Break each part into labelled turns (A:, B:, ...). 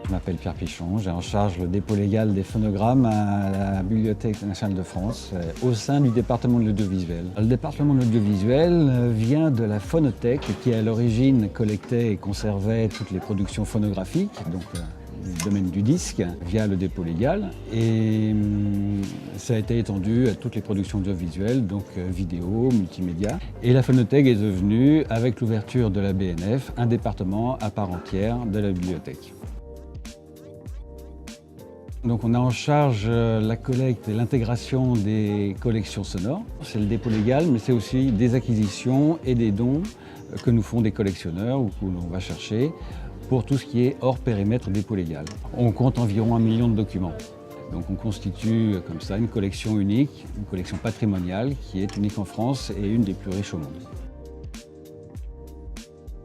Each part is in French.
A: Je m'appelle Pierre Pichon, j'ai en charge le dépôt légal des phonogrammes à la Bibliothèque nationale de France, au sein du département de l'audiovisuel. Le département de l'audiovisuel vient de la phonothèque qui à l'origine collectait et conservait toutes les productions phonographiques, donc du domaine du disque, via le dépôt légal. Et ça a été étendu à toutes les productions audiovisuelles, donc vidéo, multimédia. Et la phonothèque est devenue, avec l'ouverture de la BNF, un département à part entière de la bibliothèque. Donc on a en charge la collecte et l'intégration des collections sonores. C'est le dépôt légal, mais c'est aussi des acquisitions et des dons que nous font des collectionneurs ou que l'on va chercher pour tout ce qui est hors périmètre dépôt légal. On compte environ 1 million de documents. Donc on constitue comme ça une collection unique, une collection patrimoniale qui est unique en France et une des plus riches au monde.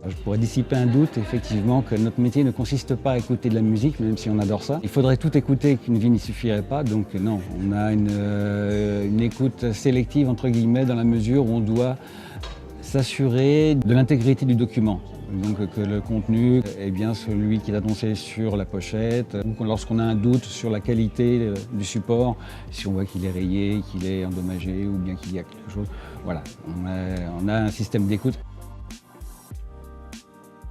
A: Je pourrais dissiper un doute, effectivement, que notre métier ne consiste pas à écouter de la musique, même si on adore ça. Il faudrait tout écouter, qu'une vie n'y suffirait pas, donc non. On a une écoute sélective, entre guillemets, dans la mesure où on doit s'assurer de l'intégrité du document. Donc que le contenu est bien celui qui est annoncé sur la pochette, ou lorsqu'on a un doute sur la qualité du support, si on voit qu'il est rayé, qu'il est endommagé, ou bien qu'il y a quelque chose. Voilà, on a un système d'écoute.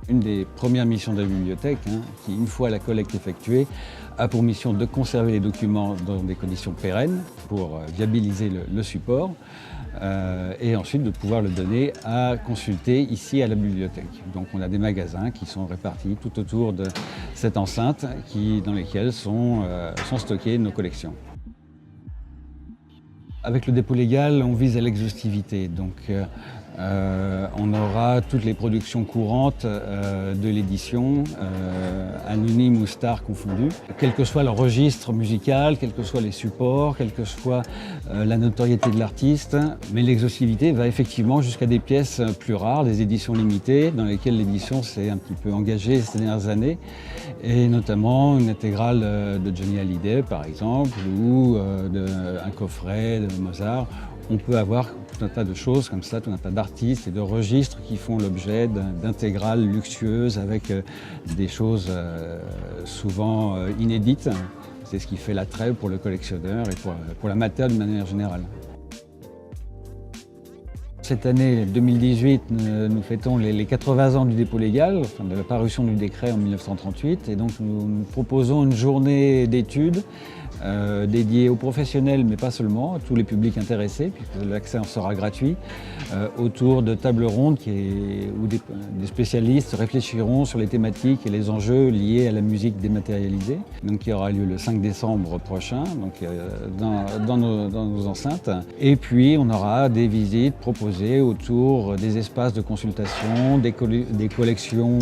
A: Une des premières missions de la bibliothèque, qui, une fois la collecte effectuée, a pour mission de conserver les documents dans des conditions pérennes pour viabiliser le support et ensuite de pouvoir le donner à consulter ici à la bibliothèque. Donc on a des magasins qui sont répartis tout autour de cette enceinte dans lesquels sont stockées nos collections. Avec le dépôt légal, on vise à l'exhaustivité. Donc, on aura toutes les productions courantes de l'édition, anonymes ou stars confondues. Quel que soit leur registre musical, quels que soient les supports, quelle que soit la notoriété de l'artiste. Mais l'exhaustivité va effectivement jusqu'à des pièces plus rares, des éditions limitées, dans lesquelles l'édition s'est un petit peu engagée ces dernières années. Et notamment une intégrale de Johnny Hallyday, par exemple, ou un coffret de Mozart. On peut avoir tout un tas de choses comme ça, tout un tas d'artistes et de registres qui font l'objet d'intégrales luxueuses avec des choses souvent inédites. C'est ce qui fait l'attrait pour le collectionneur et pour l'amateur d'une manière générale. Cette année 2018, nous fêtons les 80 ans du dépôt légal, enfin de la parution du décret en 1938. Et donc nous proposons une journée d'études dédiée aux professionnels, mais pas seulement, à tous les publics intéressés, puisque l'accès en sera gratuit, autour de tables rondes où des spécialistes réfléchiront sur les thématiques et les enjeux liés à la musique dématérialisée. Donc qui aura lieu le 5 décembre prochain, donc, dans nos enceintes. Et puis on aura des visites proposées autour des espaces de consultation, des collections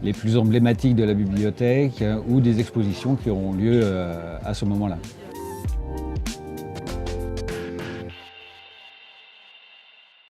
A: les plus emblématiques de la bibliothèque ou des expositions qui auront lieu à ce moment-là.